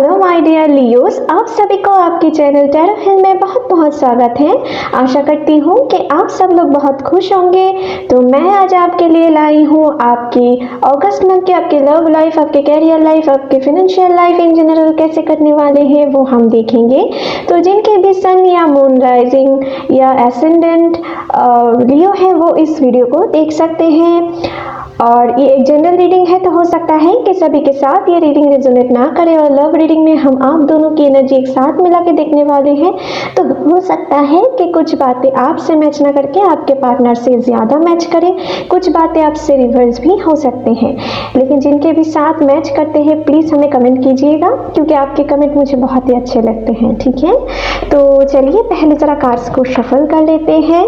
Hello my dear Leos, आप सभी को आपकी चैनल टैरो हिल में बहुत बहुत स्वागत है। आशा करती हूँ कि आप सब लोग बहुत खुश होंगे। तो मैं आज आपके लिए लाई हूँ आपकी अगस्त मंथ की आपकी लव लाइफ, आपके कैरियर लाइफ, आपके फाइनेंशियल लाइफ इन जनरल कैसे करने वाले हैं वो हम देखेंगे। तो जिनके भी सन या मून राइजिंग या एसेंडेंट लियो है वो इस वीडियो को देख सकते हैं। और ये एक जनरल रीडिंग है, तो हो सकता है कि सभी के साथ ये रीडिंग रेजोनेट ना करे। और लव रीडिंग में हम आप दोनों की एनर्जी एक साथ मिला के देखने वाले हैं, तो हो सकता है कि कुछ बातें आपसे मैच ना करके आपके पार्टनर से ज़्यादा मैच करें, कुछ बातें आपसे रिवर्स भी हो सकते हैं। लेकिन जिनके भी साथ मैच करते हैं प्लीज़ हमें कमेंट कीजिएगा, क्योंकि आपके कमेंट मुझे बहुत ही अच्छे लगते हैं। ठीक है, तो चलिए पहले ज़रा कार्ड्स को शफल कर लेते हैं।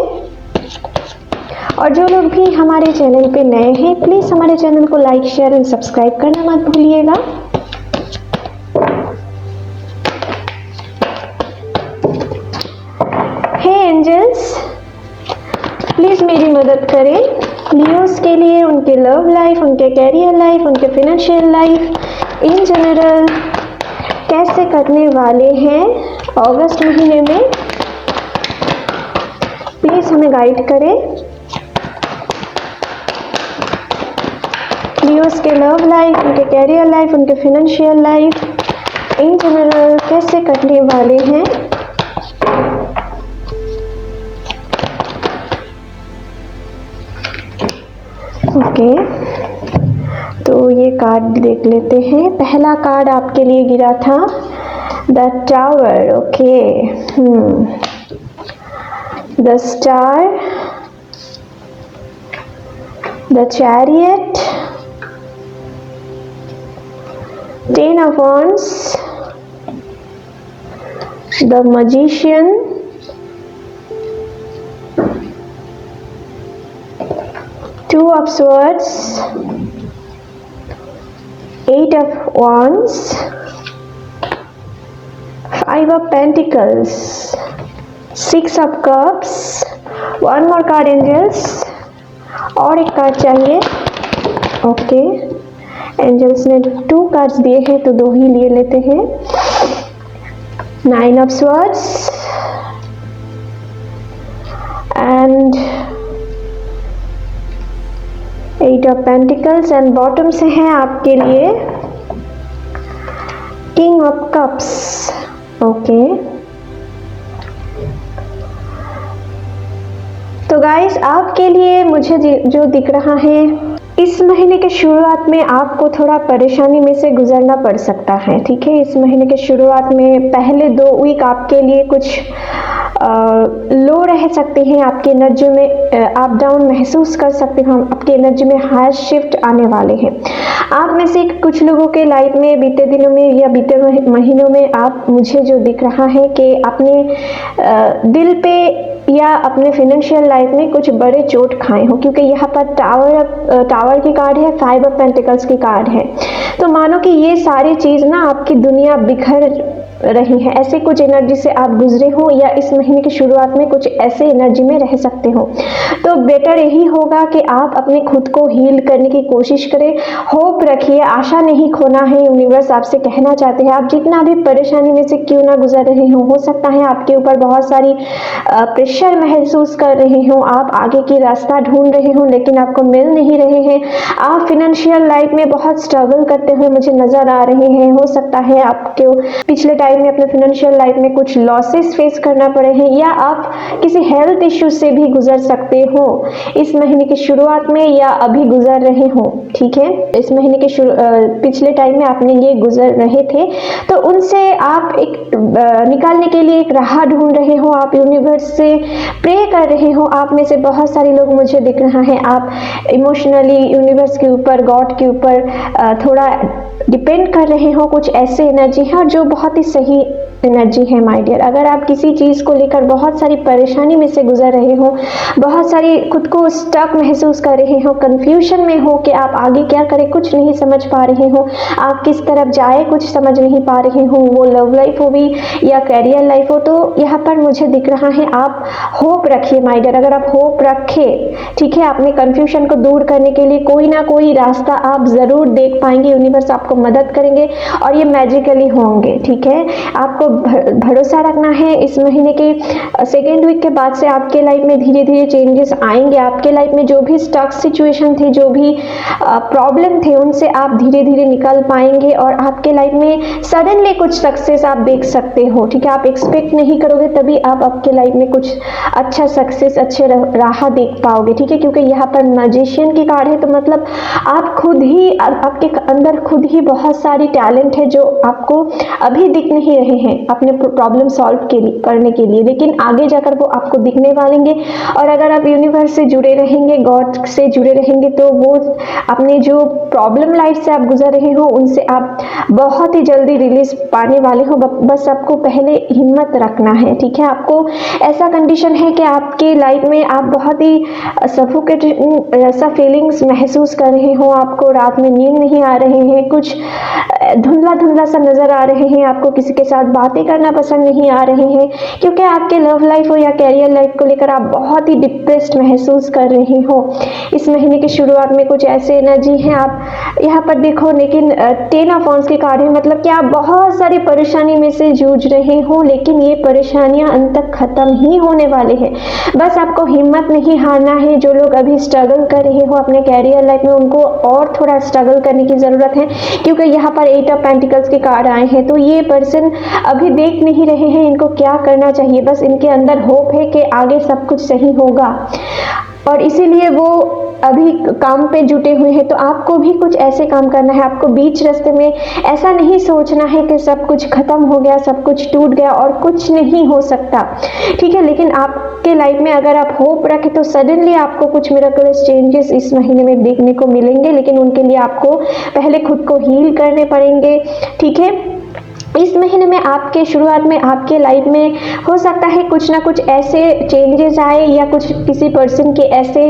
और जो लोग भी हमारे चैनल पे नए हैं प्लीज़ हमारे चैनल को लाइक शेयर एंड सब्सक्राइब करना मत भूलिएगा। हे एंजल्स, प्लीज़ मेरी मदद करें लियोस के लिए, उनके लव लाइफ, उनके कैरियर लाइफ, उनके फाइनेंशियल लाइफ इन जनरल कैसे करने वाले हैं अगस्त महीने में। प्लीज़ हमें गाइड करें। लियोस के लव लाइफ, उनके कैरियर लाइफ, उनके फाइनेंशियल लाइफ इन जनरल कैसे करने वाले हैं। ओके, तो ये कार्ड देख लेते हैं। पहला कार्ड आपके लिए गिरा था the tower. Okay, the star, the chariot, Ten of Wands, the Magician, Two of Swords, Eight of Wands, Five of Pentacles, Six of Cups, one more card angels, और एक कार्ड चाहिए। ओके, एंजल्स ने 2 cards दिए हैं तो 2 ही लिए लेते हैं। 9 of swords and 8 of pentacles and bottom से है आपके लिए किंग ऑफ कप्स। ओके, तो गाइस आपके लिए मुझे जो दिख रहा है, इस महीने के शुरुआत में आपको थोड़ा परेशानी में से गुजरना पड़ सकता है। ठीक है, इस महीने के शुरुआत में पहले 2 वीक आपके लिए कुछ लो रह सकते हैं। आपके एनर्जी में अप डाउन महसूस कर सकते हैं। आपके एनर्जी में हाई शिफ्ट आने वाले हैं। आप में से कुछ लोगों के लाइफ में बीते दिनों में या बीते महीनों में आप मुझे जो दिख रहा है कि अपने दिल पे या अपने फाइनेंशियल लाइफ में कुछ बड़े चोट खाए हो, क्योंकि यहाँ पर टावर की कार्ड है, 5 ऑफ पेंटिकल्स की कार्ड है। तो मानो कि ये सारी चीज़ ना आपकी दुनिया बिखर रही है। ऐसे कुछ एनर्जी से आप गुजरे हो या इस महीने की शुरुआत में कुछ ऐसे एनर्जी में रह सकते हो। तो बेटर यही होगा कि आप अपने खुद को हील करने की कोशिश करें। होप रखिए, आशा नहीं खोना है। यूनिवर्स आपसे कहना चाहते हैं आप जितना भी परेशानी में से क्यों ना गुजर रहे हो सकता है आपके ऊपर बहुत सारी प्रेशर महसूस कर रहे हो, आप आगे की रास्ता ढूंढ रहे हो लेकिन आपको मिल नहीं रहे हैं। आप फाइनेंशियल लाइफ में बहुत स्ट्रगल करते हुए मुझे नजर आ रहे हैं। हो सकता है आपको पिछले टाइम में अपने फाइनेंशियल लाइफ में कुछ लॉसेस फेस करना पड़े हैं, या आप किसी हेल्थ इश्यू से भी गुजर सकते हो इस महीने की शुरुआत में या अभी गुजर रहे हो। ठीक है, इस महीने के पिछले टाइम में आपने ये गुजर रहे थे, तो उनसे आप एक निकालने के लिए एक राह ढूंढ रहे हो। आप यूनिवर्स से प्रे कर रहे हो। आप में से बहुत सारे लोग मुझे दिख रहा है आप इमोशनली यूनिवर्स के ऊपर, गॉड के ऊपर थोड़ा डिपेंड कर रहे हो। कुछ ऐसे एनर्जी है जो बहुत ही सही एनर्जी है माय डियर। अगर आप किसी चीज़ को लेकर बहुत सारी परेशानी में से गुजर रहे हो, बहुत सारी खुद को स्टक महसूस कर रहे हो, कंफ्यूजन में हो कि आप आगे क्या करें, कुछ नहीं समझ पा रहे हो, आप किस तरफ जाए कुछ समझ नहीं पा रहे हो, वो लव लाइफ हो भी या कैरियर लाइफ हो, तो यहाँ पर मुझे दिख रहा है आप होप रखिए माय डियर। अगर आप होप रखे, ठीक है, अपने कंफ्यूजन को दूर करने के लिए कोई ना कोई रास्ता आप ज़रूर देख पाएंगे। यूनिवर्स आपको आपको मदद करेंगे और ये मैजिकली होंगे, ठीक है। आपको भरोसा रखना है। इस महीने के सेकेंड वीक के बाद से आपके लाइफ में धीरे धीरे चेंजेस आएंगे। आपके लाइफ में जो भी स्टक सिचुएशन थे, जो भी प्रॉब्लम थे, उनसे आप धीरे धीरे निकल पाएंगे और आपके लाइफ में सडनली कुछ सक्सेस आप देख सकते हो, ठीक है। आप एक्सपेक्ट नहीं करोगे तभी आप आपके लाइफ में कुछ अच्छा सक्सेस, अच्छे राह देख पाओगे, ठीक है। क्योंकि यहाँ पर मैजिशियन की कार्ड है, तो मतलब आप खुद ही, आपके अंदर खुद ही बहुत सारी टैलेंट है जो आपको अभी दिख नहीं रहे हैं अपने प्रॉब्लम सॉल्व करने के लिए, लेकिन आगे जाकर वो आपको दिखने वालेंगे। और अगर आप यूनिवर्स से जुड़े रहेंगे, गॉड से जुड़े रहेंगे, तो वो अपने जो प्रॉब्लम लाइफ से आप गुजर रहे हो उनसे आप बहुत ही जल्दी रिलीज पाने वाले हो। बस आपको पहले हिम्मत रखना है, ठीक है। आपको ऐसा कंडीशन है कि आपके लाइफ में आप बहुत ही सफोकेटिंग ऐसा फीलिंग्स महसूस कर रहे हो, आपको रात में नींद नहीं आ रहे हैं, कुछ धुंधला धुंधला सा नजर आ रहे हैं, आपको किसी के साथ बातें करना पसंद नहीं आ रहे हैं, क्योंकि आपके लव लाइफ हो या कैरियर लाइफ को लेकर आप बहुत ही डिप्रेस्ड महसूस कर रहे हो। इस महीने की शुरुआत में कुछ ऐसे एनर्जी है, आप यहाँ पर देखो, लेकिन 10 ऑफ वांड्स की कार्ड है, मतलब कि आप बहुत सारी परेशानी में से जूझ रहे हो, लेकिन ये परेशानियां अंत तक खत्म ही होने वाले हैं। बस आपको हिम्मत नहीं हारना है। जो लोग अभी स्ट्रगल कर रहे हो अपने कैरियर लाइफ में, उनको और थोड़ा स्ट्रगल करने की ज़रूरत है, क्योंकि यहाँ पर 8 ऑफ पेंटिकल्स के कार्ड आए हैं। तो ये पर्सन अभी देख नहीं रहे हैं इनको क्या करना चाहिए, बस इनके अंदर होप है कि आगे सब कुछ सही होगा और इसीलिए वो अभी काम पे जुटे हुए हैं। तो आपको भी कुछ ऐसे काम करना है। आपको बीच रास्ते में ऐसा नहीं सोचना है कि सब कुछ खत्म हो गया, सब कुछ टूट गया और कुछ नहीं हो सकता, ठीक है। लेकिन आपके लाइफ में अगर आप होप रखें तो सडनली आपको कुछ मिरेकलस चेंजेस इस महीने में देखने को मिलेंगे, लेकिन उनके लिए आपको पहले खुद को हील करने पड़ेंगे, ठीक है। इस महीने में आपके शुरुआत में आपके लाइफ में हो सकता है कुछ ना कुछ ऐसे चेंजेस आए या कुछ किसी पर्सन के ऐसे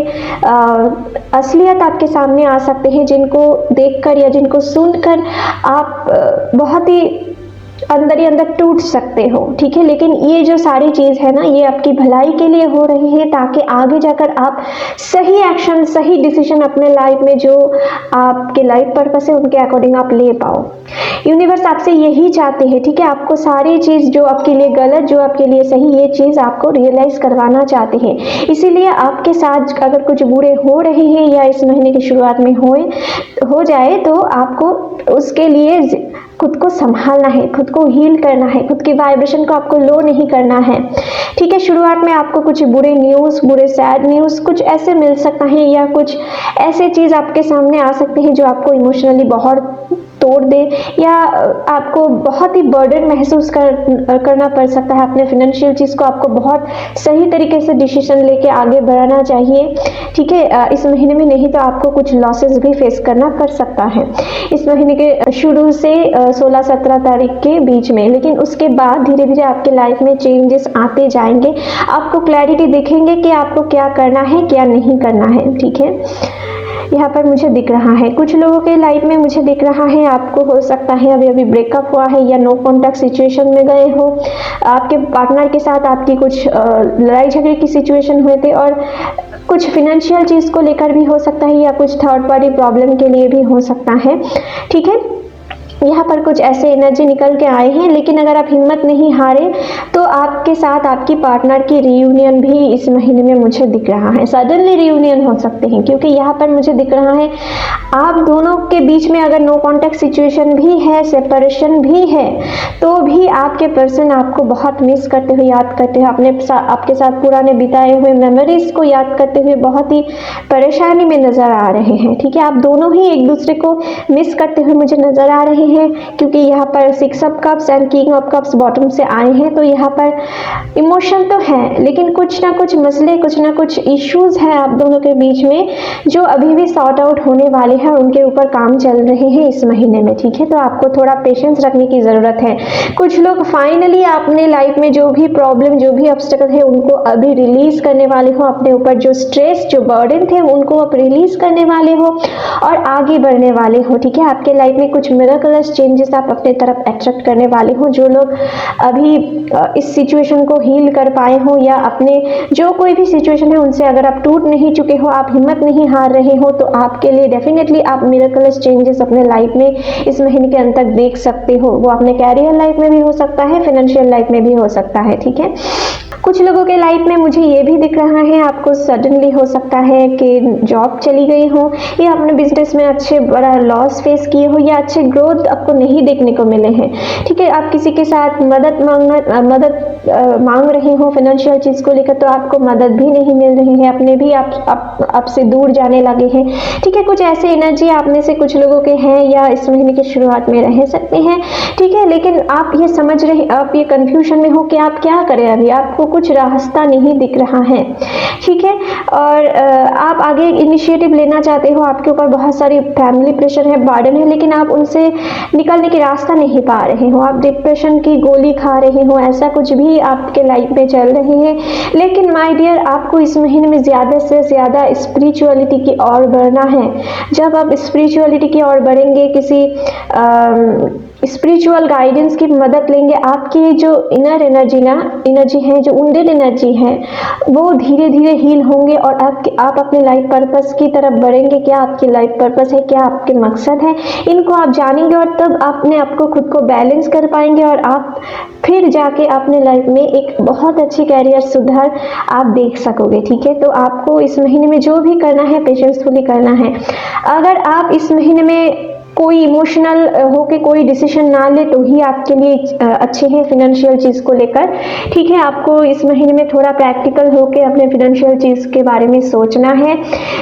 असलियत आपके सामने आ सकते हैं जिनको देखकर या जिनको सुनकर आप बहुत ही अंदर ही अंदर टूट सकते हो, ठीक है। लेकिन ये जो सारी चीज़ है ना, ये आपकी भलाई के लिए हो रही है, ताकि आगे जाकर आप सही एक्शन, सही डिसीजन अपने लाइफ में जो आपके लाइफ पर्पस है उनके अकॉर्डिंग आप ले पाओ। यूनिवर्स आपसे यही चाहते हैं, ठीक है। आपको सारी चीज़ जो आपके लिए गलत, जो आपके लिए सही, ये चीज़ आपको रियलाइज़ करवाना चाहते हैं। इसीलिए आपके साथ अगर कुछ बुरे हो रहे हैं या इस महीने की शुरुआत में हो जाए, तो आपको उसके लिए खुद को संभालना है, खुद को हील करना है, खुद की वाइब्रेशन को आपको लो नहीं करना है, ठीक है। शुरुआत में आपको कुछ बुरे न्यूज़, बुरे सैड न्यूज़ कुछ ऐसे मिल सकता है या कुछ ऐसे चीज़ आपके सामने आ सकते हैं जो आपको इमोशनली बहुत तोड़ दे या आपको बहुत ही बर्डन महसूस करना पड़ सकता है। अपने फाइनेंशियल चीज़ को आपको बहुत सही तरीके से डिसीजन लेके आगे बढ़ाना चाहिए, ठीक है। इस महीने में नहीं तो आपको कुछ लॉसेस भी फेस करना पड़ सकता है इस महीने के शुरू से 16-17 तारीख के बीच में। लेकिन उसके बाद धीरे धीरे आपके लाइफ में चेंजेस आते जाएंगे, आपको क्लैरिटी दिखेंगे कि आपको क्या करना है, क्या नहीं करना है, ठीक है। यहाँ पर मुझे दिख रहा है कुछ लोगों के लाइफ में, मुझे दिख रहा है आपको हो सकता है अभी अभी ब्रेकअप हुआ है या नो कॉन्टैक्ट सिचुएशन में गए हो, आपके पार्टनर के साथ आपकी कुछ लड़ाई झगड़े की सिचुएशन हुए थे और कुछ फिनेंशियल चीज़ को लेकर भी हो सकता है या कुछ थर्ड पार्टी प्रॉब्लम के लिए भी हो सकता है, ठीक है। यहाँ पर कुछ ऐसे एनर्जी निकल के आए हैं, लेकिन अगर आप हिम्मत नहीं हारे तो आपके साथ आपकी पार्टनर की रियूनियन भी इस महीने में मुझे दिख रहा है। सडनली रियूनियन हो सकते हैं, क्योंकि यहाँ पर मुझे दिख रहा है आप दोनों के बीच में अगर नो कॉन्टैक्ट सिचुएशन भी है, सेपरेशन भी है, तो भी आपके पर्सन आपको बहुत मिस करते हुए, याद करते हुए, आपके साथ पुराने बिताए हुए मेमोरीज को याद करते हुए बहुत ही परेशानी में नज़र आ रहे हैं, ठीक है। आप दोनों ही एक दूसरे को मिस करते हुए मुझे नज़र आ रहे हैं, क्योंकि यहाँ पर 6 of cups and king of cups bottom से आए हैं। तो यहाँ पर इमोशन तो है, लेकिन कुछ ना कुछ मसले, कुछ ना कुछ इश्यूज हैं आप दोनों के बीच में जो अभी भी सॉर्ट आउट होने वाले हैं, उनके ऊपर काम चल रहे हैं इस महीने में, ठीक है। तो आपको थोड़ा पेशेंस रखने की ज़रूरत है। कुछ लोग फाइनली अपने लाइफ में जो भी प्रॉब्लम, जो भी ऑब्स्टेकल है, उनको अभी रिलीज करने वाले हो। अपने ऊपर जो स्ट्रेस, जो बर्डन थे, उनको आप रिलीज करने वाले हो और आगे बढ़ने वाले हो, ठीक है। आपके लाइफ में कुछ मिरेकल मिरेकलस चेंजेस आप अपने तरफ अट्रैक्ट करने वाले हो। जो लोग अभी इस सिचुएशन को हील कर पाए हो या अपने जो कोई भी सिचुएशन है उनसे अगर आप टूट नहीं चुके हो, आप हिम्मत नहीं हार रहे हो, तो आपके लिए डेफिनेटली आप मिरेकलस चेंजेस अपने लाइफ में इस महीने के अंत तक देख सकते हो। वो अपने कैरियर लाइफ में भी हो सकता है, फाइनेंशियल लाइफ में भी हो सकता है, ठीक है। कुछ लोगों के लाइफ में मुझे ये भी दिख रहा है, आपको सडनली हो सकता है कि जॉब चली गई हो या अपने बिजनेस में अच्छे बड़ा लॉस फेस किए हो या अच्छे ग्रोथ आपको नहीं देखने को मिले हैं, ठीक है। आप किसी के साथ मदद मांग रहे हो फाइनेंशियल चीज़ को लेकर, तो आपको मदद भी नहीं मिल रही है, अपने भी आपसे दूर जाने लगे हैं, ठीक है। कुछ ऐसे एनर्जी आप में से कुछ लोगों के हैं या इस महीने की शुरुआत में रह सकते हैं, ठीक है। लेकिन आप ये समझ रहे, आप ये कंफ्यूजन में हो कि आप क्या करें, अभी आपको कुछ रास्ता नहीं दिख रहा है, ठीक है। और आप आगे इनिशिएटिव लेना चाहते हो, आपके ऊपर बहुत सारी फैमिली प्रेशर है, बर्डन है, लेकिन आप उनसे निकलने की रास्ता नहीं पा रहे हो, आप डिप्रेशन की गोली खा रहे हो, ऐसा कुछ भी आपके लाइफ में चल रहे हैं। लेकिन माय डियर, आपको इस महीने में ज़्यादा से ज़्यादा स्पिरिचुअलिटी की ओर बढ़ना है। जब आप स्पिरिचुअलिटी की ओर बढ़ेंगे, किसी स्पिरिचुअल गाइडेंस की मदद लेंगे, आपकी जो इनर एनर्जी है, जो वुंडेड एनर्जी है, वो धीरे धीरे हील होंगे और आप अपने लाइफ पर्पस की तरफ बढ़ेंगे। क्या आपकी लाइफ पर्पस है, क्या आपके मकसद है, इनको आप जानेंगे और तब अपने आप को खुद को बैलेंस कर पाएंगे और आप फिर जाके अपने लाइफ में एक बहुत अच्छी कैरियर सुधार आप देख सकोगे, ठीक है। तो आपको इस महीने में जो भी करना है पेशेंसफुली करना है। अगर आप इस महीने में कोई इमोशनल होके कोई डिसीजन ना ले तो ही आपके लिए अच्छे हैं फिनेंशियल चीज़ को लेकर, ठीक है। आपको इस महीने में थोड़ा प्रैक्टिकल होके अपने फिनेंशियल चीज़ के बारे में सोचना है,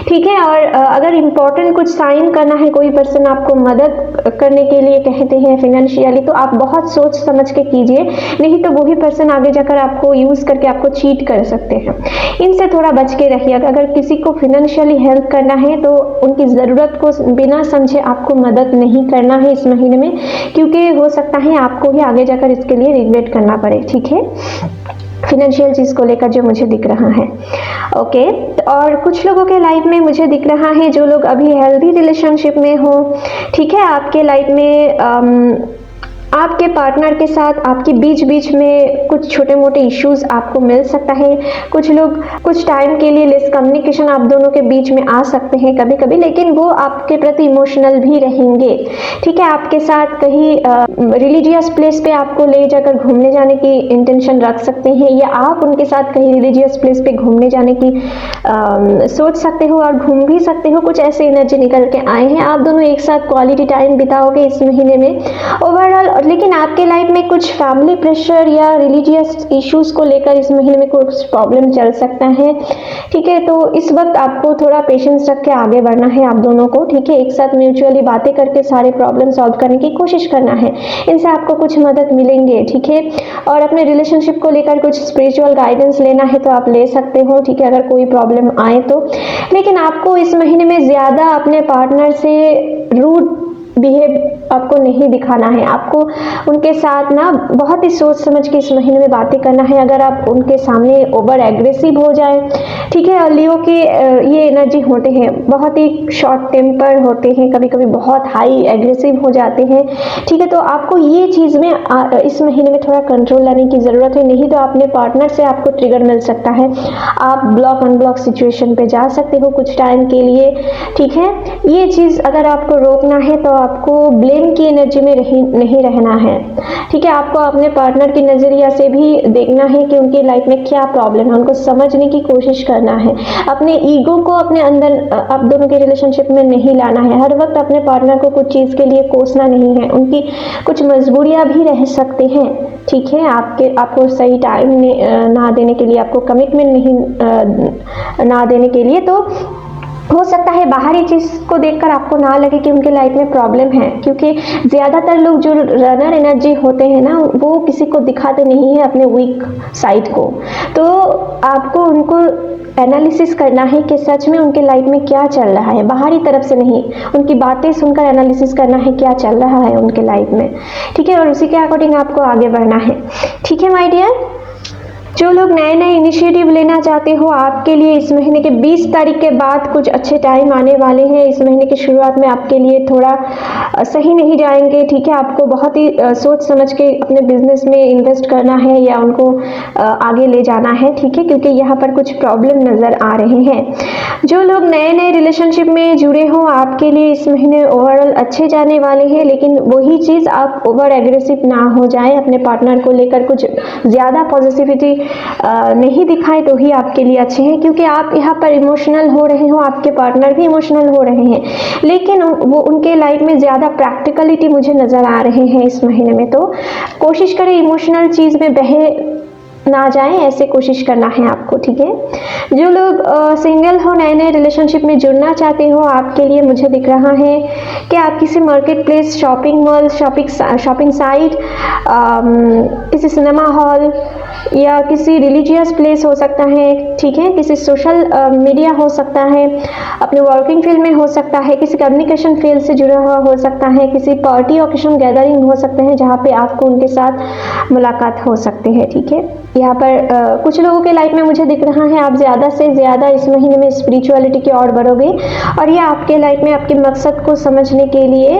ठीक है। और अगर इम्पोर्टेंट कुछ साइन करना है, कोई पर्सन आपको मदद करने के लिए कहते हैं फिनेंशियली, तो आप बहुत सोच समझ के कीजिए, नहीं तो वही पर्सन आगे जाकर आपको यूज़ करके आपको चीट कर सकते हैं। इनसे थोड़ा बच के रहिए। अगर किसी को फिनेंशियली हेल्प करना है तो उनकी ज़रूरत को बिना समझे आपको मदद नहीं करना है इस महीने में, क्योंकि हो सकता है आपको ही आगे जाकर इसके लिए रिग्रेट करना पड़े, ठीक है। फिनेंशियल चीज़ को लेकर जो मुझे दिख रहा है, ओके। और कुछ लोगों के लाइफ में मुझे दिख रहा है, जो लोग अभी हेल्दी रिलेशनशिप में हो, ठीक है, आपके लाइफ में आपके पार्टनर के साथ आपके बीच में कुछ छोटे मोटे इश्यूज आपको मिल सकता है। कुछ लोग कुछ टाइम के लिए लेस कम्युनिकेशन आप दोनों के बीच में आ सकते हैं कभी कभी, लेकिन वो आपके प्रति इमोशनल भी रहेंगे, ठीक है। आपके साथ कहीं रिलीजियस प्लेस पे आपको ले जाकर घूमने जाने की इंटेंशन रख सकते हैं, या आप उनके साथ कहीं रिलीजियस प्लेस पे घूमने जाने की सोच सकते हो और घूम भी सकते हो। कुछ ऐसे एनर्जी निकल के आए हैं, आप दोनों एक साथ क्वालिटी टाइम बिताओगे इस महीने में ओवरऑल। लेकिन आपके लाइफ में कुछ फैमिली प्रेशर या रिलीजियस इश्यूज को लेकर इस महीने में कुछ प्रॉब्लम चल सकता है, ठीक है। तो इस वक्त आपको थोड़ा पेशेंस रख के आगे बढ़ना है आप दोनों को, ठीक है। एक साथ म्यूचुअली बातें करके सारे प्रॉब्लम सॉल्व करने की कोशिश करना है, इनसे आपको कुछ मदद मिलेंगे, ठीक है। और अपने रिलेशनशिप को लेकर कुछ स्पिरिचुअल गाइडेंस लेना है तो आप ले सकते हो, ठीक है, अगर कोई प्रॉब्लम आए तो। लेकिन आपको इस महीने में ज़्यादा अपने पार्टनर से रूड बिहेव आपको नहीं दिखाना है, आपको उनके साथ ना बहुत ही सोच समझ के इस महीने में बातें करना है। अगर आप उनके सामने ओवर एग्रेसिव हो जाए, ठीक है, और लियो के ये एनर्जी होते हैं, बहुत ही शॉर्ट टेम्पर होते हैं, कभी कभी बहुत हाई एग्रेसिव हो जाते हैं, ठीक है। तो आपको ये चीज़ में इस महीने में थोड़ा कंट्रोल लाने की ज़रूरत है, नहीं तो अपने पार्टनर से आपको ट्रिगर मिल सकता है, आप ब्लॉक अनब्लॉक सिचुएशन पे जा सकते हो कुछ टाइम के लिए, ठीक है। ये चीज़ अगर आपको रोकना है तो आपको ब्लेम की एनर्जी में नहीं रहना है, ठीक है। आपको अपने पार्टनर की नज़रिया से भी देखना है कि उनकी लाइफ में क्या प्रॉब्लम है, उनको समझने की कोशिश करना है। अपने ईगो को अपने अंदर आप दोनों के रिलेशनशिप में नहीं लाना है। हर वक्त अपने पार्टनर को कुछ चीज़ के लिए कोसना नहीं है, उनकी कुछ मजबूरियां भी रह सकती हैं, ठीक है। आपको सही टाइम ना देने के लिए, आपको कमिटमेंट नहीं ना देने के लिए, तो हो सकता है बाहरी चीज़ को देखकर आपको ना लगे कि उनके लाइफ में प्रॉब्लम है, क्योंकि ज़्यादातर लोग जो रनर एनर्जी होते हैं ना, वो किसी को दिखाते नहीं है अपने वीक साइड को। तो आपको उनको एनालिसिस करना है कि सच में उनके लाइफ में क्या चल रहा है, बाहरी तरफ से नहीं, उनकी बातें सुनकर एनालिसिस करना है क्या चल रहा है उनके लाइफ में, ठीक है। और उसी के अकॉर्डिंग आपको आगे बढ़ना है, ठीक है माय डियर। जो लोग नए नए इनिशिएटिव लेना चाहते हो, आपके लिए इस महीने के 20 तारीख के बाद कुछ अच्छे टाइम आने वाले हैं। इस महीने की शुरुआत में आपके लिए थोड़ा सही नहीं जाएंगे, ठीक है। आपको बहुत ही सोच समझ के अपने बिजनेस में इन्वेस्ट करना है या उनको आगे ले जाना है, ठीक है, क्योंकि यहाँ पर कुछ प्रॉब्लम नज़र आ रहे हैं। जो लोग नए नए रिलेशनशिप में जुड़े हो, आपके लिए इस महीने ओवरऑल अच्छे जाने वाले हैं, लेकिन वही चीज़ आप ओवर एग्रेसिव ना हो जाए, अपने पार्टनर को लेकर कुछ ज़्यादा पॉजिटिविटी नहीं दिखाएं तो ही आपके लिए अच्छे हैं, क्योंकि आप यहाँ पर इमोशनल हो रहे हो, आपके पार्टनर भी इमोशनल हो रहे हैं, लेकिन वो उनके लाइफ में ज़्यादा प्रैक्टिकलिटी मुझे नज़र आ रहे हैं इस महीने में। तो कोशिश करें इमोशनल चीज़ में बहे ना जाए, ऐसे कोशिश करना है आपको, ठीक है। जो लोग सिंगल हो, नए नए रिलेशनशिप में जुड़ना चाहते हो, आपके लिए मुझे दिख रहा है कि आप किसी market place, shopping mall, shopping site, किसी सिनेमा हॉल या किसी रिलीजियस प्लेस हो सकता है, ठीक है, किसी सोशल मीडिया हो सकता है, अपने वर्किंग फील्ड में हो सकता है, किसी कम्युनिकेशन फील्ड से जुड़ा हुआ हो सकता है, किसी पार्टी ओकेशन गैदरिंग हो सकते हैं जहाँ पे आपको उनके साथ मुलाकात हो सकती है, ठीक है। यहाँ पर कुछ लोगों के लाइफ में मुझे दिख रहा है आप ज़्यादा से ज़्यादा इस महीने में स्पिरिचुअलिटी की ओर बढ़ोगे और ये आपके लाइफ में आपके मकसद को समझने के लिए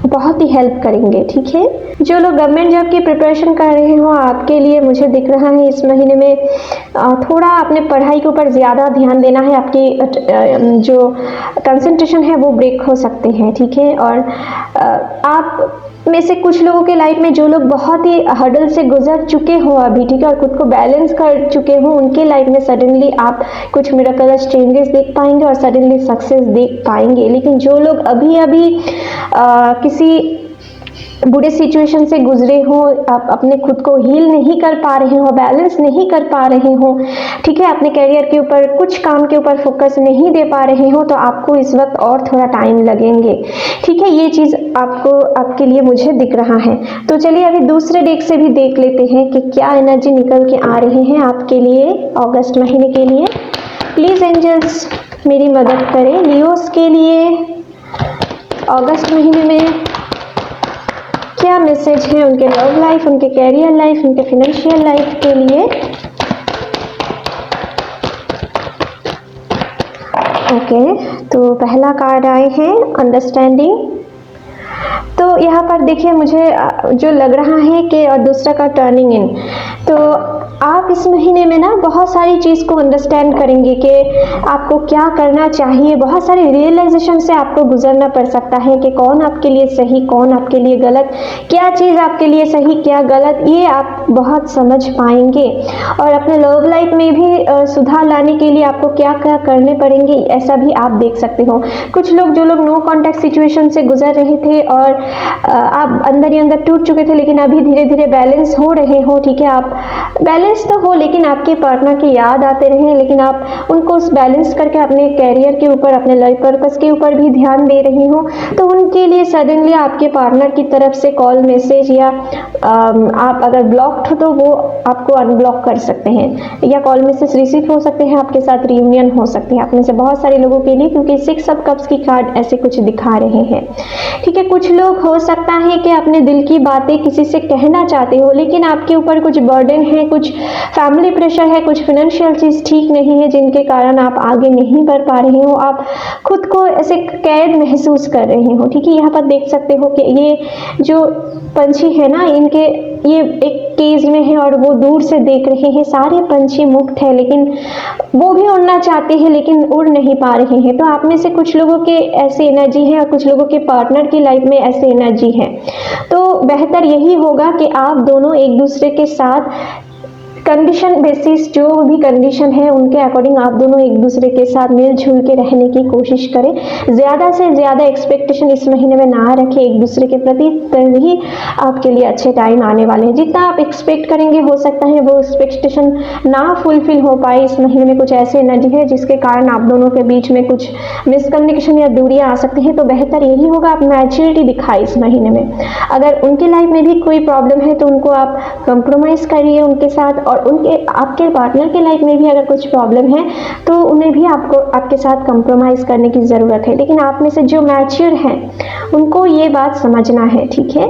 बहुत ही हेल्प करेंगे, ठीक है। जो लोग गवर्नमेंट जॉब की प्रिपरेशन कर रहे हो, आपके लिए मुझे दिख रहा है इस महीने में थोड़ा अपने पढ़ाई के ऊपर ज़्यादा ध्यान देना है। आपकी जो कंसंट्रेशन है वो ब्रेक हो सकते हैं, ठीक है। और आप में से कुछ लोगों के लाइफ में जो लोग बहुत ही हर्डल से गुजर चुके हो अभी, ठीक है, और खुद को बैलेंस कर चुके हो, उनके लाइफ में सडनली आप कुछ मिरेकलस चेंजेस देख पाएंगे और सडनली सक्सेस देख पाएंगे। लेकिन जो लोग अभी अभी किसी बुरे सिचुएशन से गुजरे हो, आप अपने खुद को हील नहीं कर पा रहे हो, बैलेंस नहीं कर पा रहे हो, ठीक है, अपने करियर के ऊपर, कुछ काम के ऊपर फोकस नहीं दे पा रहे हो, तो आपको इस वक्त और थोड़ा टाइम लगेंगे, ठीक है। ये चीज़ आपको आपके लिए मुझे दिख रहा है। तो चलिए अभी दूसरे डेक से भी देख लेते हैं कि क्या एनर्जी निकल के आ रहे हैं आपके लिए अगस्त महीने के लिए। प्लीज़ एंजल्स मेरी मदद करें लियोस के लिए अगस्त महीने में क्या मैसेज है उनके लव लाइफ, उनके कैरियर लाइफ, उनके फाइनेंशियल लाइफ के लिए। ओके, तो पहला कार्ड आए हैं अंडरस्टैंडिंग। तो यहाँ पर देखिए मुझे जो लग रहा है कि, और दूसरा का टर्निंग इन, तो आप इस महीने में ना बहुत सारी चीज़ को अंडरस्टैंड करेंगे कि आपको क्या करना चाहिए। बहुत सारे रियलाइजेशन से आपको गुजरना पड़ सकता है कि कौन आपके लिए सही, कौन आपके लिए गलत, क्या चीज़ आपके लिए सही, क्या गलत, ये आप बहुत समझ पाएंगे। और अपने लव लाइफ में भी सुधार लाने के लिए आपको क्या क्या करने पड़ेंगे, ऐसा भी आप देख सकते हो। कुछ लोग, जो लोग नो कॉन्टैक्ट सिचुएशन से गुजर रहे थे और आप अंदर ही अंदर टूट चुके थे, लेकिन अभी धीरे धीरे बैलेंस हो रहे हो, ठीक है। आप बैलेंस तो हो, लेकिन आपके पार्टनर की याद आते रहे, लेकिन आप उनको उस बैलेंस करके अपने कैरियर के ऊपर, अपने लाइफ पर्पस के ऊपर भी ध्यान दे रही हो, तो उनके लिए सडनली आपके पार्टनर की तरफ से कॉल, मैसेज, या आप अगर ब्लॉक्ड हो तो वो आपको अनब्लॉक कर सकते हैं, या कॉल मैसेज रिसीव हो सकते हैं, आपके साथ रियूनियन हो सकती है। आप में से बहुत सारे लोगों के लिए, क्योंकि 6 ऑफ कप्स की कार्ड ऐसे कुछ दिखा रहे हैं, ठीक है। कुछ लोग हो सकता है कि अपने दिल की बातें किसी से कहना चाहते हो, लेकिन आपके ऊपर कुछ बर्डन है, कुछ फैमिली प्रेशर है, कुछ फाइनेंशियल चीज़ ठीक नहीं है, जिनके कारण आप आगे नहीं बढ़ पा रहे हो। आप खुद को ऐसे कैद महसूस कर रहे हो, ठीक है। यहाँ पर देख सकते हो कि ये जो पंछी है ना, इनके ये एक केज में है और वो दूर से देख रहे हैं। सारे पंछी मुक्त है, लेकिन वो भी उड़ना चाहते हैं लेकिन उड़ नहीं पा रहे हैं। तो आप में से कुछ लोगों के ऐसी एनर्जी है और कुछ लोगों के पार्टनर की लाइफ में ऐसी एनर्जी है। तो बेहतर यही होगा कि आप दोनों एक दूसरे के साथ कंडीशन बेसिस, जो भी कंडीशन है उनके अकॉर्डिंग आप दोनों एक दूसरे के साथ मिलजुल के रहने की कोशिश करें। ज़्यादा से ज़्यादा एक्सपेक्टेशन इस महीने में ना रखें एक दूसरे के प्रति, तभी आपके लिए अच्छे टाइम आने वाले हैं। जितना आप एक्सपेक्ट करेंगे, हो सकता है वो एक्सपेक्टेशन ना फुलफिल हो पाए। इस महीने में कुछ ऐसी एनर्जी है जिसके कारण आप दोनों के बीच में कुछ मिसकम्युनिकेशन या दूरियाँ आ सकती हैं। तो बेहतर यही होगा आप मैच्योरिटी दिखाएं इस महीने में। अगर उनके लाइफ में भी कोई प्रॉब्लम है तो उनको आप कंप्रोमाइज़ करिए उनके साथ, और उनके आपके पार्टनर के लाइफ में भी अगर कुछ प्रॉब्लम है तो उन्हें भी आपको आपके साथ कंप्रोमाइज़ करने की ज़रूरत है। लेकिन आप में से जो मैच्योर हैं उनको ये बात समझना है, ठीक है।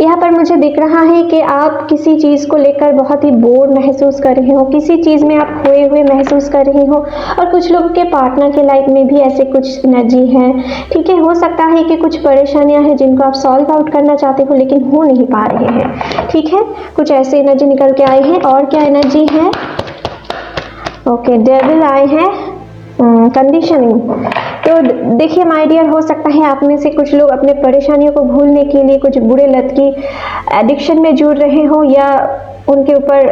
यहाँ पर मुझे दिख रहा है कि आप किसी चीज़ को लेकर बहुत ही बोर महसूस कर रहे हो, किसी चीज़ में आप खोए हुए महसूस कर रहे हो, और कुछ लोगों के पार्टनर के लाइफ में भी ऐसे कुछ एनर्जी है। ठीक है, हो सकता है कि कुछ परेशानियां हैं जिनको आप सॉल्व आउट करना चाहते हो लेकिन हो नहीं पा रहे हैं। ठीक है, कुछ ऐसे एनर्जी निकल के आए हैं। और क्या एनर्जी है? ओके, डेविल आए हैं, कंडीशनिंग। तो देखिए माय डियर, हो सकता है आप में से कुछ लोग अपने परेशानियों को भूलने के लिए कुछ बुरे लत की एडिक्शन में जुड़ रहे हो, या उनके ऊपर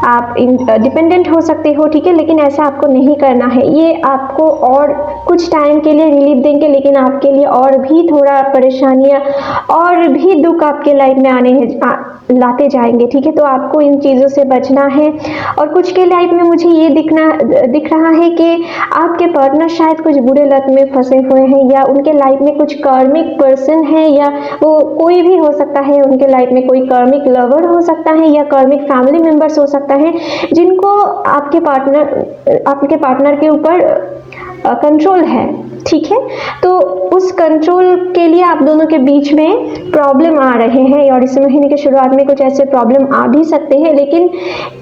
आप डिपेंडेंट हो सकते हो। ठीक है, लेकिन ऐसा आपको नहीं करना है। ये आपको और कुछ टाइम के लिए रिलीफ देंगे, लेकिन आपके लिए और भी थोड़ा परेशानियां और भी दुख आपके लाइफ में लाते जाएंगे। ठीक है, तो आपको इन चीज़ों से बचना है। और कुछ के लाइफ में मुझे ये दिख रहा है कि आपके पार्टनर शायद कुछ बुरे लत में फंसे हुए हैं, या उनके लाइफ में कुछ कार्मिक पर्सन है, या वो कोई भी हो सकता है। उनके लाइफ में कोई कार्मिक लवर हो सकता है, या कार्मिक फैमिली मेंबर्स हो सकता है, जिनको आपके पार्टनर के ऊपर कंट्रोल है। ठीक है, तो उस कंट्रोल के लिए आप दोनों के बीच में प्रॉब्लम आ रहे हैं, और इस महीने के शुरुआत में कुछ ऐसे प्रॉब्लम आ भी सकते हैं। लेकिन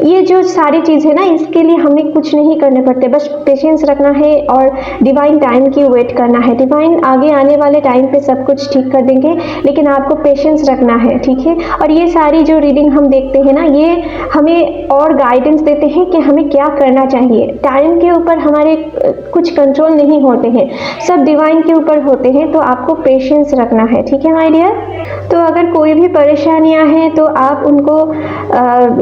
ये जो सारी चीज़ है ना, इसके लिए हमें कुछ नहीं करने पड़ते, बस पेशेंस रखना है और डिवाइन टाइम की वेट करना है। डिवाइन आगे आने वाले टाइम पे सब कुछ ठीक कर देंगे, लेकिन आपको पेशेंस रखना है। ठीक है, और ये सारी जो रीडिंग हम देखते हैं ना, ये हमें और गाइडेंस देते हैं कि हमें क्या करना चाहिए। टाइम के ऊपर हमारे कुछ कंट्रोल नहीं होते हैं, सब डिवाइन के ऊपर होते हैं, तो आपको पेशेंस रखना है। ठीक है माय डियर, तो अगर कोई भी परेशानियां हैं तो आप उनको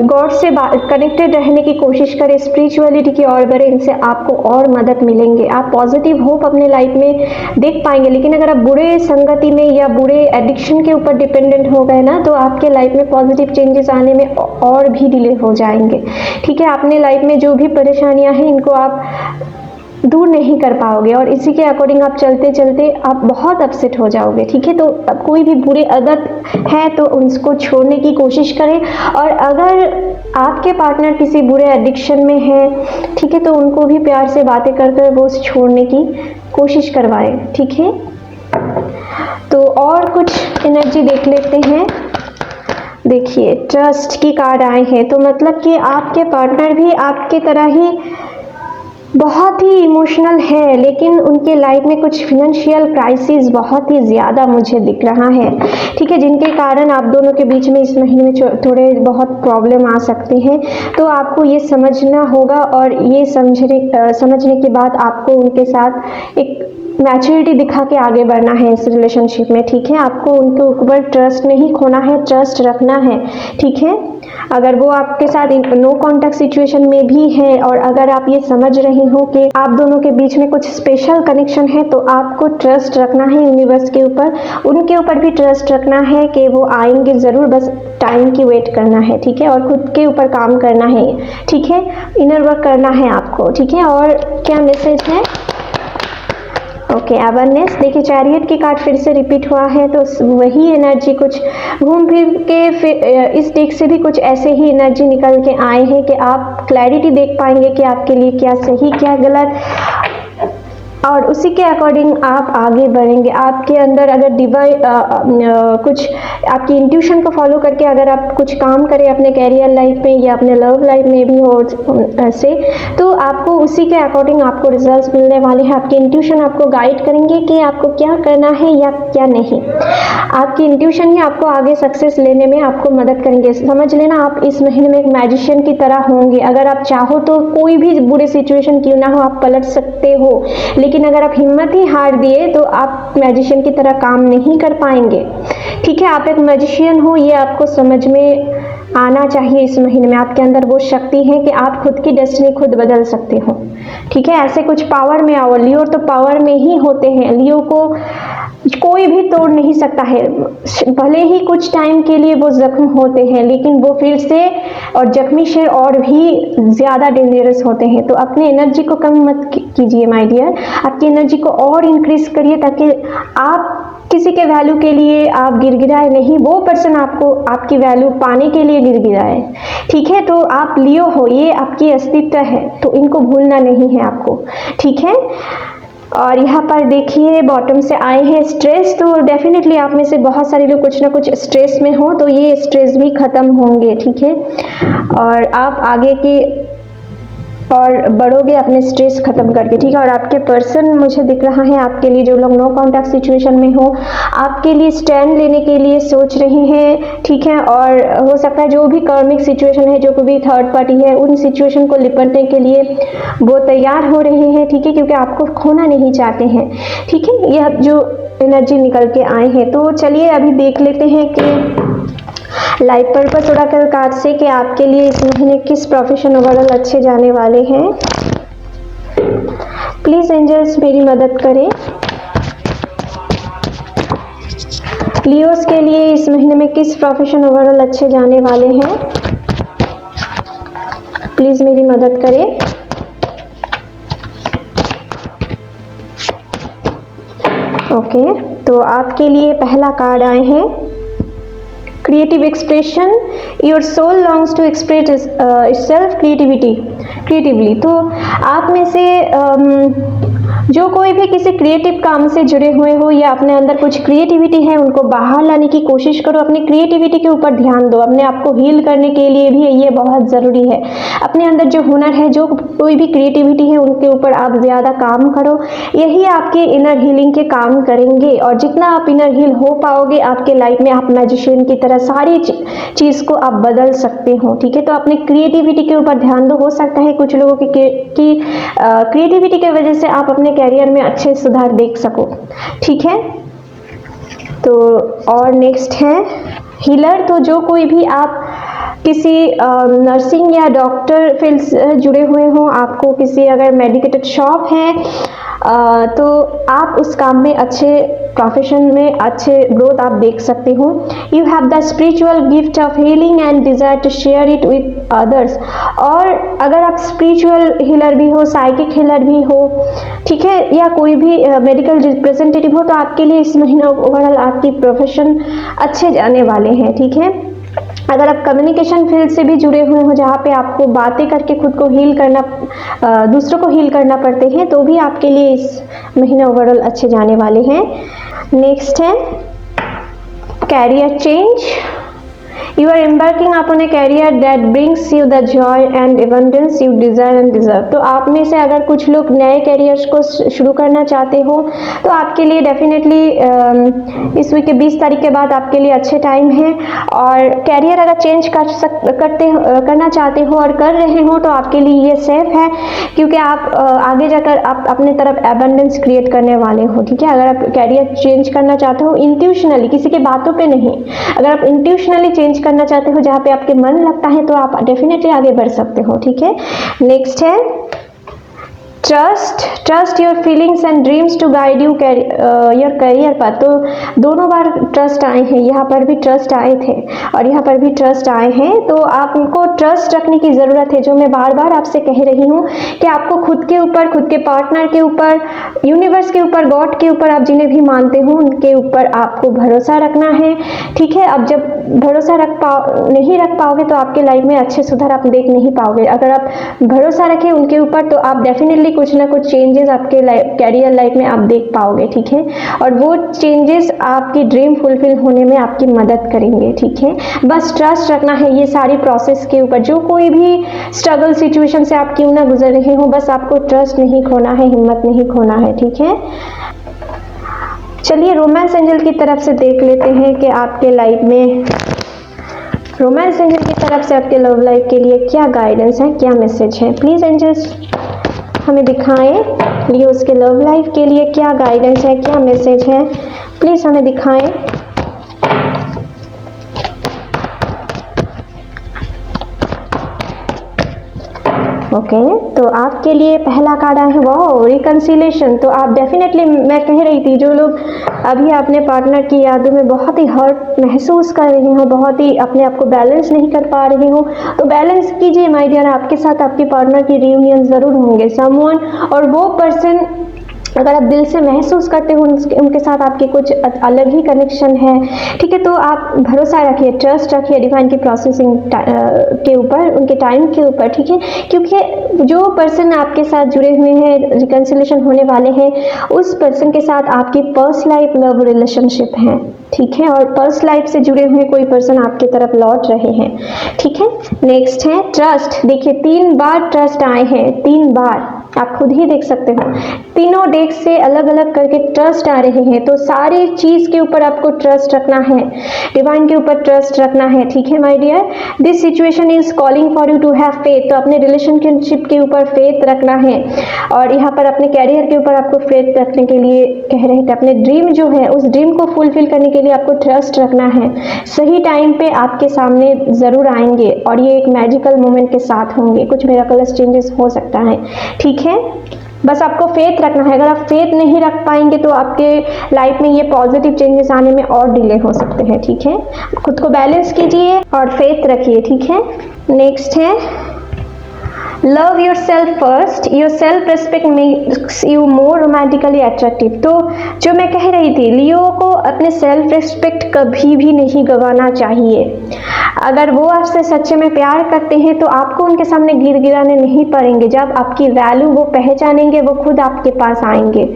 गॉड से कनेक्टेड रहने की कोशिश करें, स्पिरिचुअलिटी की ओर बढ़ें, इनसे आपको और मदद मिलेंगे। आप पॉजिटिव होप अपने लाइफ में देख पाएंगे। लेकिन अगर आप बुरे संगति में या बुरे एडिक्शन के ऊपर डिपेंडेंट हो गए ना, तो आपके लाइफ में पॉजिटिव चेंजेस आने में और भी डिले हो जाएंगे। ठीक है, अपने लाइफ में जो भी परेशानियां हैं इनको आप दूर नहीं कर पाओगे, और इसी के अकॉर्डिंग आप चलते चलते आप बहुत अपसेट हो जाओगे। ठीक है, तो कोई भी बुरी आदत है तो उसको छोड़ने की कोशिश करें, और अगर आपके पार्टनर किसी बुरे एडिक्शन में है, ठीक है, तो उनको भी प्यार से बातें कर कर वो छोड़ने की कोशिश करवाएं। ठीक है, तो और कुछ एनर्जी देख लेते हैं। देखिए, ट्रस्ट की कार्ड आए हैं, तो मतलब कि आपके पार्टनर भी आपके तरह ही बहुत ही इमोशनल है, लेकिन उनके लाइफ में कुछ फिनेंशियल क्राइसिस बहुत ही ज़्यादा मुझे दिख रहा है। ठीक है, जिनके कारण आप दोनों के बीच में इस महीने में थोड़े बहुत प्रॉब्लम आ सकती हैं। तो आपको ये समझना होगा, और ये समझने के बाद आपको उनके साथ एक मैच्योरिटी दिखा के आगे बढ़ना है इस रिलेशनशिप में। ठीक है, आपको उनके ऊपर ट्रस्ट नहीं खोना है, ट्रस्ट रखना है। ठीक है, अगर वो आपके साथ नो कॉन्टैक्ट सिचुएशन में भी है, और अगर आप ये समझ रहे हो कि आप दोनों के बीच में कुछ स्पेशल कनेक्शन है, तो आपको ट्रस्ट रखना है यूनिवर्स के ऊपर। उनके ऊपर भी ट्रस्ट रखना है कि वो आएंगे ज़रूर, बस टाइम की वेट करना है। ठीक है, और खुद के ऊपर काम करना है। ठीक है, इनर वर्क करना है आपको। ठीक है, और क्या मैसेज है? Okay, awareness. देखिए, चैरियट की कार्ड फिर से रिपीट हुआ है, तो वही एनर्जी कुछ घूम फिर के इस डेक से भी कुछ ऐसे ही एनर्जी निकल के आए हैं कि आप क्लैरिटी देख पाएंगे कि आपके लिए क्या सही क्या गलत, और उसी के अकॉर्डिंग आप आगे बढ़ेंगे। आपके अंदर अगर कुछ आपकी इंट्यूशन को फॉलो करके अगर आप कुछ काम करें अपने कैरियर लाइफ में या अपने लव लाइफ में भी हो ऐसे, तो आपको उसी के अकॉर्डिंग आपको रिजल्ट्स मिलने वाले हैं। आपकी इंट्यूशन आपको गाइड करेंगे कि आपको क्या करना है या क्या नहीं। आपकी इंट्यूशन ही आपको आगे सक्सेस लेने में आपको मदद करेंगे। समझ लेना, आप इस महीने में एक मैजिशियन की तरह होंगे। अगर आप चाहो तो कोई भी बुरी सिचुएशन क्यों ना हो, आप पलट सकते हो, लेकिन अगर आप हिम्मत ही हार दिए तो आप मैजिशियन की तरह काम नहीं कर पाएंगे। ठीक है, आप एक मैजिशियन हो, ये आपको समझ में आना चाहिए। इस महीने में आपके अंदर वो शक्ति है कि आप खुद की डेस्टिनी खुद बदल सकते हो। ठीक है, ऐसे कुछ पावर में आओ। लियो तो पावर में ही होते हैं, लियो को कोई भी तोड़ नहीं सकता है। भले ही कुछ टाइम के लिए वो जख्म होते हैं, लेकिन वो फिर से और जख्मी शेर और भी ज़्यादा डेंजरस होते हैं। तो अपनी एनर्जी को कम मत कीजिए माय डियर, आपकी एनर्जी को और इंक्रीज करिए, ताकि आप किसी के वैल्यू के लिए आप गिड़गिड़ाए नहीं, वो पर्सन आपको आपकी वैल्यू पाने के लिए गिड़गिड़ाए। ठीक है, तो आप लियो हो, ये आपकी अस्तित्व है, तो इनको भूलना नहीं है आपको। ठीक है, और यहाँ पर देखिए बॉटम से आए हैं स्ट्रेस, तो डेफिनेटली आप में से बहुत सारे लोग कुछ ना कुछ स्ट्रेस में हो, तो ये स्ट्रेस भी ख़त्म होंगे, ठीक है। और आप आगे की और बढ़ोगे अपने स्ट्रेस खत्म करके, ठीक है। और आपके पर्सन मुझे दिख रहा है आपके लिए, जो लोग नो कॉन्टैक्ट सिचुएशन में हो, आपके लिए स्टैंड लेने के लिए सोच रहे हैं, ठीक है। और हो सकता है जो भी कर्मिक सिचुएशन है, जो कोई भी थर्ड पार्टी है, उन सिचुएशन को निपटने के लिए वो तैयार हो रहे हैं, ठीक है, क्योंकि आपको खोना नहीं चाहते हैं, ठीक है। यह जो एनर्जी निकल के आए हैं, तो चलिए अभी देख लेते हैं कि लाइफ पर्पस ओरेकल कार्ड से कि आपके लिए इस महीने किस प्रोफेशन ओवरऑल अच्छे जाने वाले हैं। प्लीज एंजल्स मेरी मदद करें। लियोस के लिए इस महीने में किस प्रोफेशन ओवरऑल अच्छे जाने वाले हैं, प्लीज मेरी मदद करें। ओके, तो आपके लिए पहला कार्ड आए हैं creative expression. Your soul longs to express itself creatively. तो आप में से जो कोई भी किसी क्रिएटिव काम से जुड़े हुए हो या अपने अंदर कुछ क्रिएटिविटी है, उनको बाहर लाने की कोशिश करो। अपनी क्रिएटिविटी के ऊपर ध्यान दो। अपने आप को हील करने के लिए भी ये बहुत ज़रूरी है। अपने अंदर जो हुनर है, जो कोई भी क्रिएटिविटी है, उनके ऊपर आप ज़्यादा काम करो। यही आपके इनर हीलिंग के काम करेंगे। और जितना आप इनर हील हो पाओगे, आपके लाइफ में आप मैजिशियन की तरह सारी चीज़ को आप बदल सकते हो, ठीक है। तो अपने क्रिएटिविटी के ऊपर ध्यान दो। हो सकता है कुछ लोगों की क्रिएटिविटी की वजह से आप अपने कैरियर में अच्छे सुधार देख सको, ठीक है। तो और नेक्स्ट है हीलर। तो जो कोई भी आप किसी नर्सिंग या डॉक्टर फील्ड से जुड़े हुए हो, आपको किसी अगर मेडिकेटेड शॉप है, तो आप उस काम में अच्छे प्रोफेशन में अच्छे ग्रोथ आप देख सकते हो। You have the spiritual gift of healing and desire to share it with others. और अगर आप स्पिरिचुअल हीलर भी हो, साइकिक हीलर भी हो, ठीक है, या कोई भी मेडिकल रिप्रेजेंटेटिव हो, तो आपके लिए इस महीने ओवरऑल आपकी प्रोफेशन अच्छे जाने वाले हैं, ठीक है। अगर आप कम्युनिकेशन फील्ड से भी जुड़े हुए हो, जहाँ पे आपको बातें करके खुद को हील करना, दूसरों को हील करना पड़ते हैं, तो भी आपके लिए इस महीने ओवरऑल अच्छे जाने वाले हैं। नेक्स्ट है career change. You are embarking upon a career that brings you the joy and abundance you desire and deserve। तो आप में से अगर कुछ लोग नए कैरियर्स को शुरू करना चाहते हो, तो आपके लिए डेफिनेटली इस वीक के 20 तारीख के बाद आपके लिए अच्छे टाइम है। और कैरियर अगर चेंज करना चाहते हो और कर रहे हो, तो आपके लिए ये सेफ है, क्योंकि आप आगे जाकर आप अपने तरफ एबंडेंस क्रिएट करने वाले हो, ठीक है। अगर आप कैरियर चेंज करना चाहते हो इंट्यूशनली, किसी के बातों पे नहीं, अगर आप इंट्यूशनली चेंज करना चाहते हो, जहाँ पे आपके मन लगता है, तो आप डेफिनेटली आगे बढ़ सकते हो, ठीक है। नेक्स्ट है trust your feelings and dreams to guide you your career पर। तो दोनों बार ट्रस्ट आए हैं, यहाँ पर भी ट्रस्ट आए थे और यहाँ पर भी ट्रस्ट आए हैं। तो आपको ट्रस्ट रखने की ज़रूरत है, जो मैं बार बार आपसे कह रही हूँ कि आपको खुद के ऊपर, खुद के पार्टनर के ऊपर, यूनिवर्स के ऊपर, गॉड के ऊपर, आप जिन्हें भी मानते हो उनके ऊपर आपको भरोसा रखना है, ठीक है। अब जब भरोसा नहीं रख पाओगे, तो आपके लाइफ में अच्छे सुधार आप देख नहीं पाओगे। अगर आप भरोसा रखें उनके ऊपर, तो आप डेफिनेटली कुछ ना कुछ चेंजेस आपके कैरियर लाइफ में आप देख पाओगे, ठीक है। और वो चेंजेस आपकी ड्रीम फुलफिल होने में आपकी मदद करेंगे, ठीक है। बस ट्रस्ट रखना है ये सारी प्रोसेस के ऊपर। जो कोई भी स्ट्रगल सिचुएशन से आप क्यों ना गुजर रहे हो, बस आपको ट्रस्ट नहीं खोना है, हिम्मत नहीं खोना है, ठीक है। चलिए रोमांस एंजल की तरफ से देख लेते हैं कि आपके लाइफ में, रोमांस एंजल की तरफ से आपके लव लाइफ के लिए क्या गाइडेंस है, क्या मैसेज है। प्लीज एंजल्स हमें दिखाएं लियोस के लव लाइफ के लिए क्या गाइडेंस है, क्या मैसेज है, प्लीज हमें दिखाएं। ओके, तो आपके लिए पहला कार्ड आया है वाओ रिकंसिलेशन। तो आप डेफिनेटली, मैं कह रही थी, जो लोग अभी अपने पार्टनर की यादों में बहुत ही हर्ट महसूस कर रहे हो, बहुत ही अपने आप को बैलेंस नहीं कर पा रहे हो, तो बैलेंस कीजिए माय डियर। आपके साथ आपके पार्टनर की रियूनियन ज़रूर होंगे समवन, और वो पर्सन अगर आप दिल से महसूस करते हो उनके साथ आपके कुछ अलग ही कनेक्शन है, ठीक है, तो आप भरोसा रखिए, ट्रस्ट रखिए डिवाइन की प्रोसेसिंग के ऊपर, उनके टाइम के ऊपर, ठीक है, क्योंकि जो पर्सन आपके साथ जुड़े हुए हैं, रिकन्सिलेशन होने वाले हैं, उस पर्सन के साथ आपकी पर्सनल लाइफ लव रिलेशनशिप है, ठीक है, और पर्सनल लाइफ से जुड़े हुए कोई पर्सन आपकी तरफ लौट रहे हैं, ठीक है। नेक्स्ट है ट्रस्ट। देखिए 3 बार ट्रस्ट आए हैं, 3 बार, आप खुद ही देख सकते हो, तीनों डेक से अलग अलग करके ट्रस्ट आ रहे हैं। तो सारी चीज के ऊपर आपको ट्रस्ट रखना है, डिवाइन के ऊपर ट्रस्ट रखना है, ठीक है my dear. This situation is calling for you to have faith. तो अपने रिलेशनशिप के ऊपर फेथ रखना है, और यहाँ पर अपने कैरियर के ऊपर आपको फेथ रखने के लिए कह रहे थे। अपने ड्रीम जो है उस ड्रीम को फुलफिल करने के लिए आपको ट्रस्ट रखना है। सही टाइम पे आपके सामने जरूर आएंगे, और ये एक मैजिकल मोमेंट के साथ होंगे, कुछ मिरेकलस चेंजेस हो सकता है, ठीक है। बस आपको फेथ रखना है। अगर आप फेथ नहीं रख पाएंगे तो आपके लाइफ में ये पॉजिटिव चेंजेस आने में और डिले हो सकते हैं, ठीक है। खुद को बैलेंस कीजिए और फेथ रखिए, ठीक है। नेक्स्ट है love your self first, your self respect makes you more romantically attractive. तो जो मैं कह रही थी, लियो को अपने सेल्फ रिस्पेक्ट कभी भी नहीं गंवाना चाहिए। अगर वो आपसे सच्चे में प्यार करते हैं तो आपको उनके सामने गिड़गिड़ाने नहीं पड़ेंगे। जब आपकी वैल्यू वो पहचानेंगे, वो खुद आपके पास आएंगे।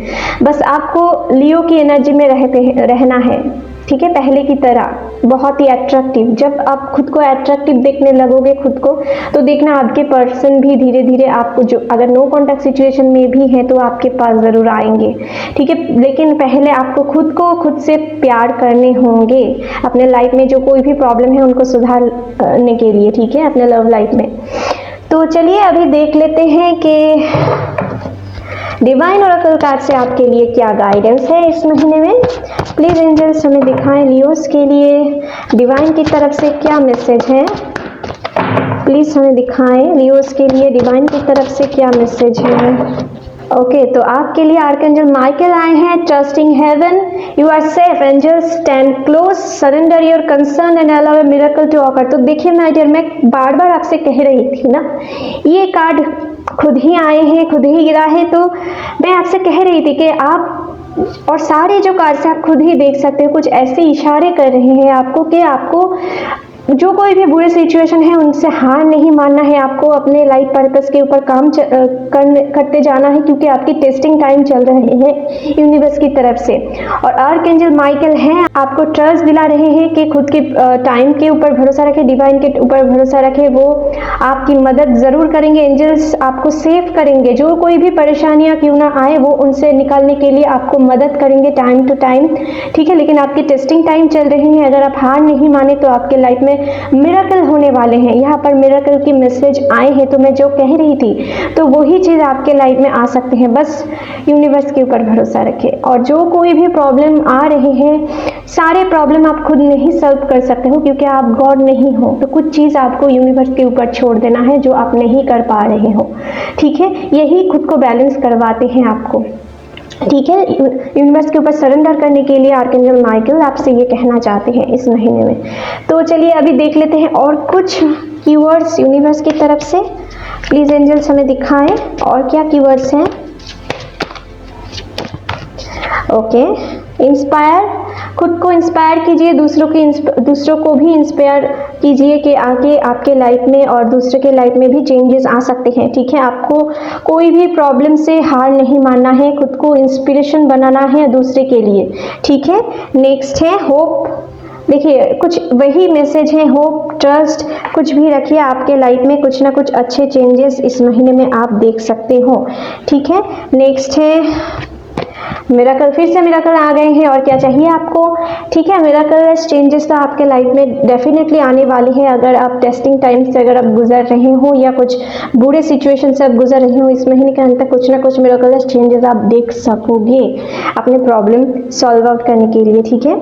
बस आपको लियो की एनर्जी में रहना है, ठीक है, पहले की तरह बहुत ही अट्रैक्टिव। जब आप खुद को अट्रैक्टिव देखने लगोगे खुद को, तो देखना आपके पर्सन भी धीरे धीरे आपको, जो अगर नो कॉन्टैक्ट सिचुएशन में भी है तो आपके पास ज़रूर आएंगे, ठीक है। लेकिन पहले आपको खुद को खुद से प्यार करने होंगे, अपने लाइफ में जो कोई भी प्रॉब्लम है उनको सुधारने के लिए, ठीक है, अपने लव लाइफ में। तो चलिए अभी देख लेते हैं कि डिवाइन ओरेकल कार्ड से आपके लिए क्या गाइडेंस है इस महीने में। प्लीज एंजल्स हमें दिखाएं लियोस के लिए डिवाइन की तरफ से क्या मैसेज है। प्लीज हमें दिखाएं लियोस के लिए डिवाइन की तरफ से क्या मैसेज है। ओके, तो आपके लिए आर्कएंजल माइकल आए हैं। Trusting heaven, you are safe, angels stand close, surrender your concern and allow a miracle to occur. तो देखिए माय डियर, मैं बार बार आपसे कह रही थी ना, ये कार्ड खुद ही आए हैं, खुद ही गिरा है। तो मैं आपसे कह रही थी कि आप, और सारे जो कार्ड्स आप खुद ही देख सकते हो, कुछ ऐसे इशारे कर रहे हैं आपको कि आपको जो कोई भी बुरे सिचुएशन है उनसे हार नहीं मानना है। आपको अपने लाइफ पर्पस के ऊपर काम करते जाना है, क्योंकि आपकी टेस्टिंग टाइम चल रहे हैं यूनिवर्स की तरफ से। और आर्कएंजल माइकल हैं, आपको ट्रस्ट दिला रहे हैं कि खुद के टाइम के ऊपर भरोसा रखें, डिवाइन के ऊपर भरोसा रखें, वो आपकी मदद ज़रूर करेंगे। एंजल्स आपको सेव करेंगे, जो कोई भी परेशानियाँ क्यों ना आए वो उनसे निकालने के लिए आपको मदद करेंगे टाइम टू टाइम, ठीक है। लेकिन आपकी टेस्टिंग टाइम चल रही है, अगर आप हार नहीं माने तो आपके लाइफ में मिरेकल होने वाले हैं। यहाँ पर मिरेकल की मैसेज आए हैं, तो मैं जो कह रही थी तो वही चीज़ आपके लाइफ में आ सकते हैं। बस यूनिवर्स के ऊपर भरोसा रखें, और जो कोई भी प्रॉब्लम आ रहे हैं, सारे प्रॉब्लम आप खुद नहीं सॉल्व कर सकते हो, क्योंकि आप गॉड नहीं हो। तो कुछ चीज़ आपको यूनिवर्स के ऊपर छोड़ देना है जो आप नहीं कर पा रहे हो, ठीक है। यही खुद को बैलेंस करवाते हैं आपको, ठीक है। यूनिवर्स के ऊपर सरेंडर करने के लिए आर्कएंजल माइकल आपसे ये कहना चाहते हैं इस महीने में। तो चलिए अभी देख लेते हैं और कुछ कीवर्ड्स यूनिवर्स की तरफ से। प्लीज एंजल्स हमें दिखाएं और क्या कीवर्ड्स हैं। ओके, इंस्पायर, खुद को इंस्पायर कीजिए, दूसरों को भी इंस्पायर कीजिए कि आगे आपके लाइफ में और दूसरे के लाइफ में भी चेंजेस आ सकते हैं, ठीक है। आपको कोई भी प्रॉब्लम से हार नहीं मानना है, खुद को इंस्पिरेशन बनाना है दूसरे के लिए, ठीक है। नेक्स्ट है होप। देखिए कुछ वही मैसेज है, होप, ट्रस्ट, कुछ भी रखिए, आपके लाइफ में कुछ ना कुछ अच्छे चेंजेस इस महीने में आप देख सकते हो, ठीक है। नेक्स्ट है मिरेकल, फिर से मिरेकल आ गए हैं, और क्या चाहिए आपको, ठीक है। मिरेकल चेंजेस तो आपके लाइफ में डेफिनेटली आने वाली है। अगर आप टेस्टिंग टाइम से अगर आप गुजर रहे हो या कुछ बुरे सिचुएशन से आप गुजर रहे हो, इस महीने के अंत तक कुछ ना कुछ मिरेकल चेंजेस आप देख सकोगे अपने प्रॉब्लम सॉल्व आउट करने के लिए, ठीक है।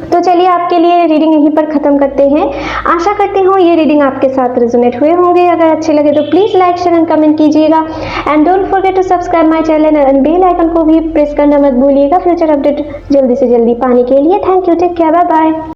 तो चलिए आपके लिए रीडिंग यहीं पर ख़त्म करते हैं। आशा करती हूँ ये रीडिंग आपके साथ रेजोनेट हुए होंगे। अगर अच्छे लगे तो please like, share and comment कीजिएगा, and don't forget to subscribe my channel and bell icon को भी प्रेस करना मत भूलिएगा फ्यूचर अपडेट जल्दी से जल्दी पाने के लिए। Thank you, take care, bye bye.